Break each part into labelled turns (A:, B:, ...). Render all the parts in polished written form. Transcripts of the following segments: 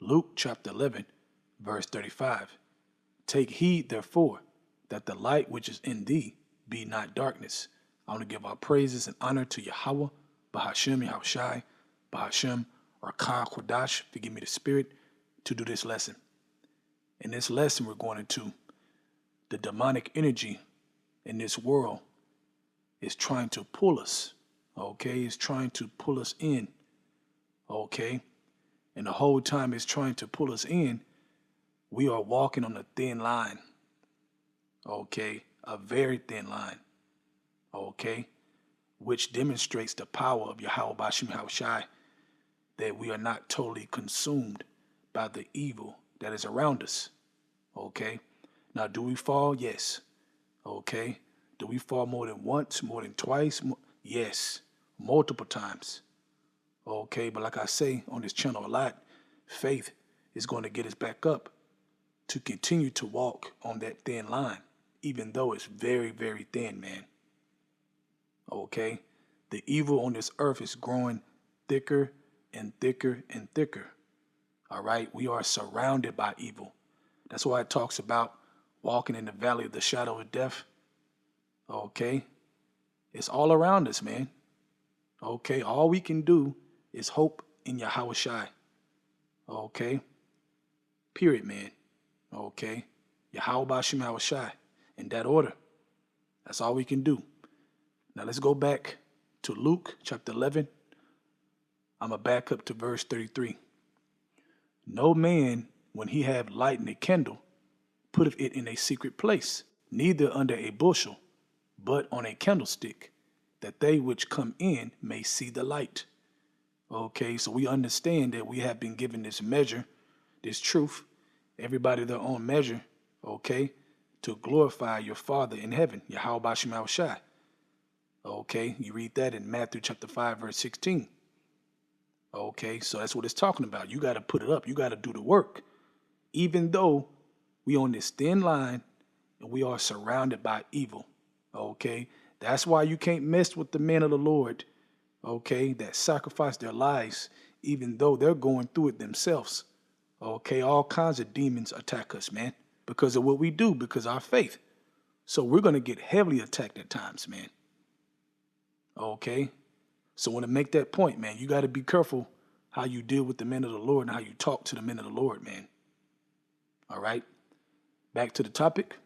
A: Luke chapter 11, verse 35. Take heed, therefore, that the light which is in thee be not darkness. I want to give our praises and honor to Yahweh, Bahashem Yahushai, Bahashem Rakah Kodash, forgive me the spirit, to do this lesson. In this lesson, we're going into the demonic energy in this world is trying to pull us, okay? It's trying to pull us in, okay? And the whole time it's trying to pull us in, we are walking on a thin line, okay? A very thin line, okay? Which demonstrates the power of Yahweh Bashim Yahushai, that we are not totally consumed by the evil that is around us, okay? Now, do we fall? Yes, okay? Do we fall more than once, more than twice? Yes, multiple times, okay? But like I say on this channel a lot, faith is going to get us back up to continue to walk on that thin line, even though it's very, very thin, man. Okay? The evil on this earth is growing thicker and thicker and thicker. All right? We are surrounded by evil. That's why it talks about walking in the valley of the shadow of death. Okay? It's all around us, man. Okay? All we can do is hope in Yahweh Shai. Okay? Period, man. Okay? Yahweh Bashim Yahweh Shai. In that order. That's all we can do. Now let's go back to Luke chapter 11. I'm going to back up to verse 33. No man, when he have lightened a candle, putteth it in a secret place, neither under a bushel, but on a candlestick, that they which come in may see the light. Okay, so we understand that we have been given this measure, this truth, everybody their own measure, okay, to glorify your Father in heaven, Yahweh Bashim Yahushai. Okay, you read that in Matthew chapter 5, verse 16. Okay, so that's what it's talking about. You got to put it up. You got to do the work. Even though we on this thin line and we are surrounded by evil. Okay, that's why you can't mess with the men of the Lord, okay, that sacrifice their lives, even though they're going through it themselves. Okay, all kinds of demons attack us, man, because of what we do, because of our faith. So we're going to get heavily attacked at times, man. Okay, so when I make that point, man, you got to be careful how you deal with the men of the Lord and how you talk to the men of the Lord, man. All right, back to the topic.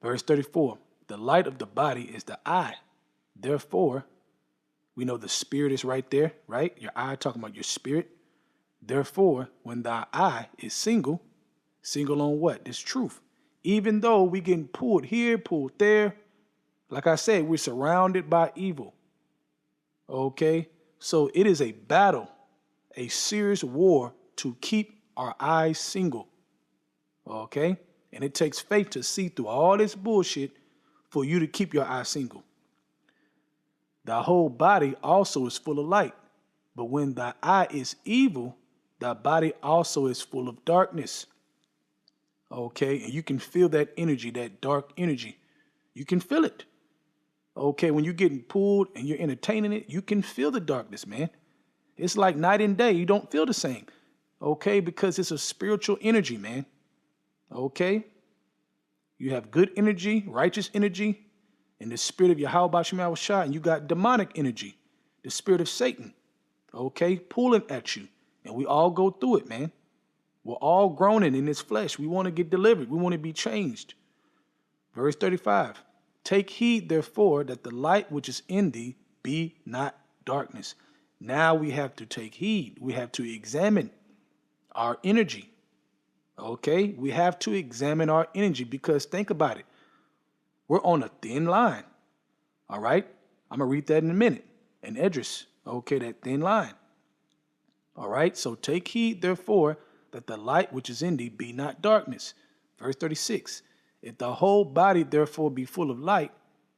A: Verse 34, the light of the body is the eye. Therefore, we know the spirit is right there, right? Your eye talking about your spirit. Therefore, when thy eye is single on what? This truth. Even though we getting pulled here, pulled there, like I said, we're surrounded by evil. Okay? So it is a battle, a serious war to keep our eyes single. Okay? And it takes faith to see through all this bullshit for you to keep your eyes single. Thy whole body also is full of light. But when thy eye is evil, thy body also is full of darkness. Okay? And you can feel that energy, that dark energy. You can feel it. Okay, when you're getting pulled and you're entertaining it, you can feel the darkness, man. It's like night and day. You don't feel the same. Okay, because it's a spiritual energy, man. Okay? You have good energy, righteous energy, and the spirit of Yahweh Bashim Yahushai, and you got demonic energy, the spirit of Satan, okay, pulling at you. And we all go through it, man. We're all groaning in this flesh. We want to get delivered. We want to be changed. Verse 35. Take heed, therefore, that the light which is in thee be not darkness. Now we have to take heed. We have to examine our energy. Okay? We have to examine our energy because think about it. We're on a thin line. All right? I'm going to read that in a minute. In Esdras. Okay, that thin line. All right? So take heed, therefore, that the light which is in thee be not darkness. Verse 36. If the whole body therefore be full of light,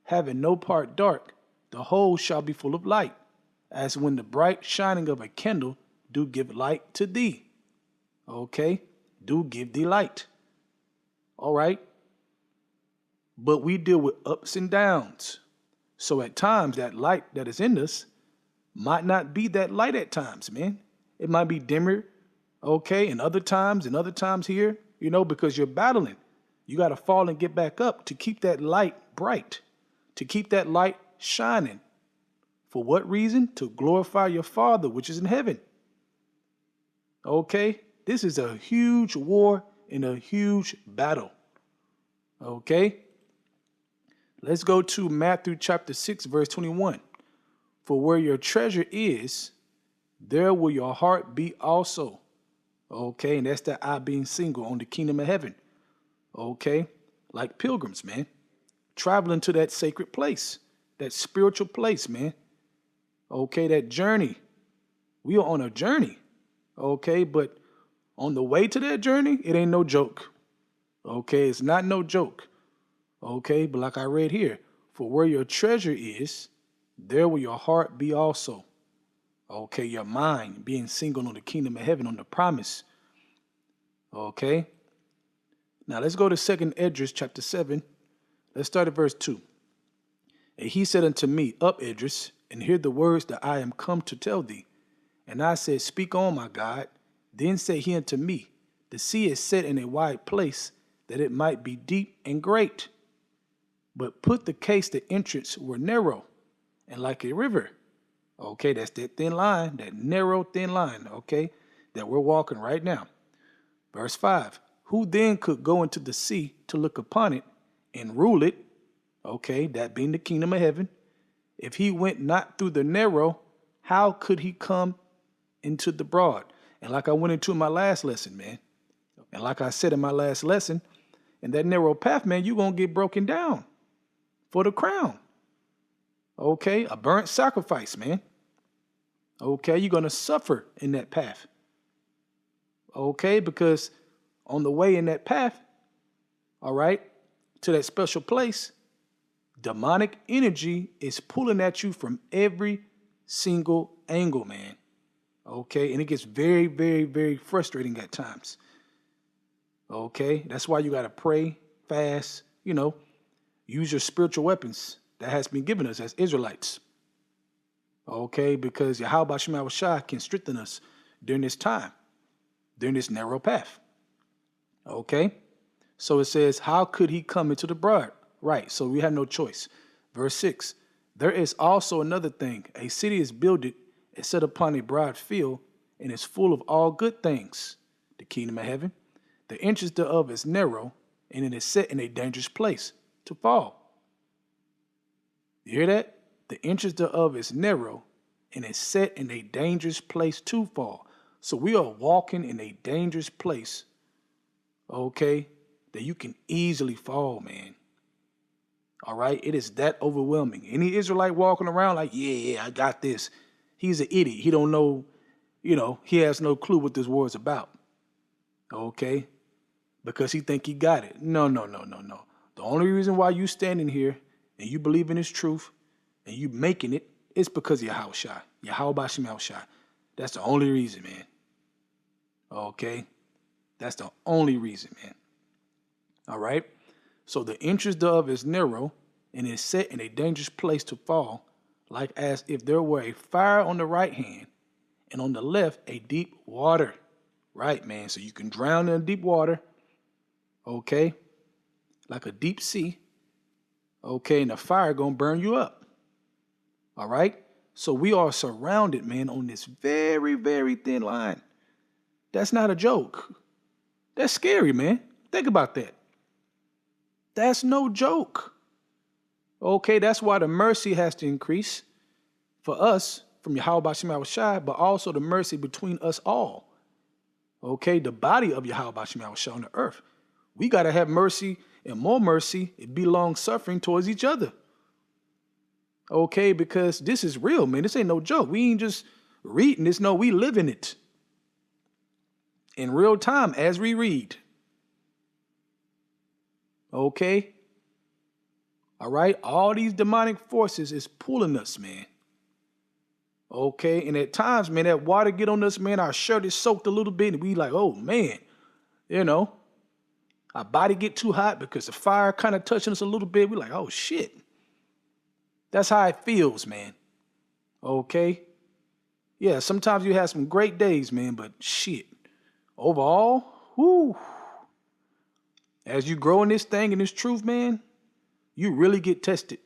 A: having no part dark, the whole shall be full of light, as when the bright shining of a candle do give light to thee. Okay? Do give thee light. All right? But we deal with ups and downs. So at times that light that is in us might not be that light at times, man. It might be dimmer Okay, and other times here, because you're battling. You got to fall and get back up to keep that light bright, to keep that light shining. For what reason? To glorify your Father, which is in heaven. Okay, this is a huge war and a huge battle. Okay, let's go to Matthew chapter 6, verse 21. For where your treasure is, there will your heart be also. Okay, and that's that I being single on the kingdom of heaven. Okay, like pilgrims, man, traveling to that sacred place, that spiritual place, man. Okay, that journey. We are on a journey. Okay, but on the way to that journey, it ain't no joke. Okay, it's not no joke. Okay, but like I read here, for where your treasure is, there will your heart be also. Okay, your mind being single on the kingdom of heaven, on the promise. Okay, now let's go to 2nd Esdras chapter 7. Let's start at verse 2. And he said unto me, Up, Esdras, and hear the words that I am come to tell thee. And I said, Speak on, my God. Then said he unto me, The sea is set in a wide place, that it might be deep and great. But put the case the entrance were narrow, and like a river. Okay, that's that thin line, that narrow thin line, okay, that we're walking right now. Verse 5, who then could go into the sea to look upon it and rule it? Okay, that being the kingdom of heaven. If he went not through the narrow, how could he come into the broad? And like I went into my last lesson, man, and like I said in my last lesson, in that narrow path, man, you're going to get broken down for the crown. Okay, a burnt sacrifice, man. Okay, you're going to suffer in that path. Okay, because on the way in that path, all right, to that special place, demonic energy is pulling at you from every single angle, man. Okay, and it gets very, very, very frustrating at times. Okay, that's why you got to pray, fast, use your spiritual weapons that has been given us as Israelites. Okay, because Yahweh Shema Shai can strengthen us during this time, during this narrow path. Okay, so it says, how could he come into the broad? Right, so we have no choice. Verse 6, there is also another thing. A city is builded and set upon a broad field and is full of all good things. The kingdom of heaven. The entrance thereof is narrow, and it is set in a dangerous place to fall. You hear that? The entrance thereof is narrow, and is set in a dangerous place to fall. So we are walking in a dangerous place, okay, that you can easily fall, man. All right? It is that overwhelming. Any Israelite walking around like, yeah, I got this. He's an idiot. He don't know, he has no clue what this war is about. Okay? Because he think he got it. No. The only reason why you standing here and you believe in this truth and you making it is because of Yahweh Shai. Yahweh Shema Shai. That's the only reason, man. Okay? That's the only reason, man. All right? So the entrance thereof is narrow and is set in a dangerous place to fall, like as if there were a fire on the right hand and on the left a deep water. Right, man. So you can drown in deep water. Okay? Like a deep sea. Okay, and the fire gonna burn you up. All right? So we are surrounded, man, on this very, very thin line. That's not a joke. That's scary, man. Think about that. That's no joke. Okay, that's why the mercy has to increase for us from Yahweh Shema Shai, but also the mercy between us all. Okay, the body of Yahweh Shema Shai on the earth. We got to have mercy and more mercy and be long suffering towards each other. Okay, because this is real, man. This ain't no joke. We ain't just reading this. No, we living it in real time as we read. Okay? All right? All these demonic forces is pulling us, man. Okay? And at times, man, that water get on us, man. Our shirt is soaked a little bit and we like, oh, man. Our body get too hot because the fire kind of touching us a little bit. We like, oh, shit. That's how it feels, man. Okay? Yeah, sometimes you have some great days, man, but shit. overall, whoo, as you grow in this thing and this truth, man, you really get tested.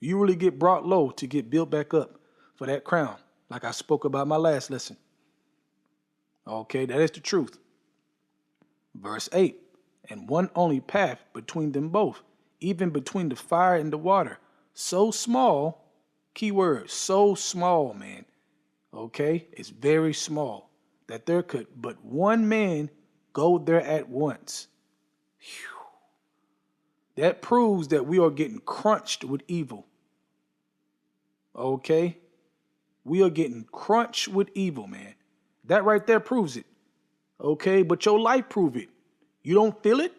A: You really get brought low to get built back up for that crown, like I spoke about my last lesson. Okay, that is the truth. Verse 8, and one only path between them both, even between the fire and the water, so small, keyword, so small, man. Okay, it's very small, that there could but one man go there at once. Whew. That proves that we are getting crunched with evil. Okay, we are getting crunched with evil, man. That right there proves it. Okay, but your life prove it. You don't feel it?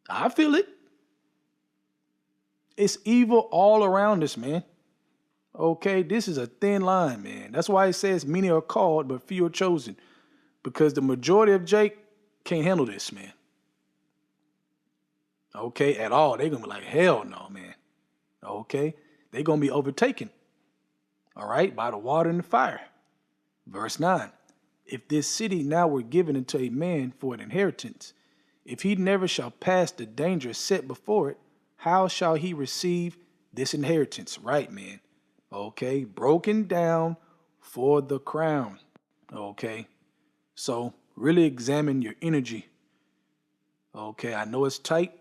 A: I feel it. It's evil all around us, man. Okay, this is a thin line, man. That's why it says many are called, but few are chosen. Because the majority of Jake can't handle this, man. Okay, at all. They're going to be like, hell no, man. Okay, they're going to be overtaken. All right, by the water and the fire. Verse 9. If this city now were given unto a man for an inheritance, if he never shall pass the danger set before it, how shall he receive this inheritance? Right, man. Okay, broken down for the crown. Okay, so really examine your energy. Okay, I know it's tight.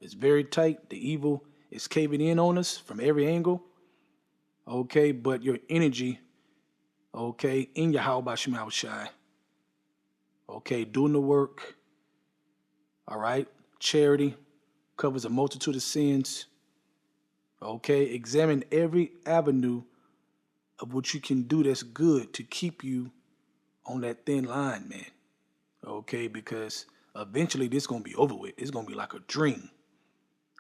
A: It's very tight. The evil is caving in on us from every angle. Okay, but your energy, okay, in Yahweh Shema Shai. Okay, doing the work. All right, charity covers a multitude of sins. Okay, examine every avenue of what you can do that's good to keep you on that thin line, man. Okay, because eventually this is going to be over with. It's going to be like a dream.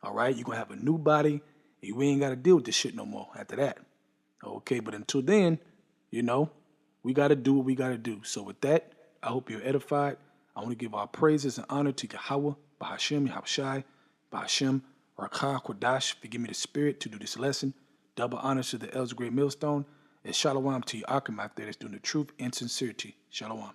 A: All right, you're going to have a new body. And we ain't got to deal with this shit no more after that. Okay, but until then, you know, we got to do what we got to do. So with that, I hope you're edified. I want to give our praises and honor to Yahweh, Bahashem, Yahushai, Bahashem, Rakah, Kodash, for giving me the spirit to do this lesson. Double honors to the elders of Great Millstone. And shalom to your Akim out there that's doing the truth and sincerity. Shalom.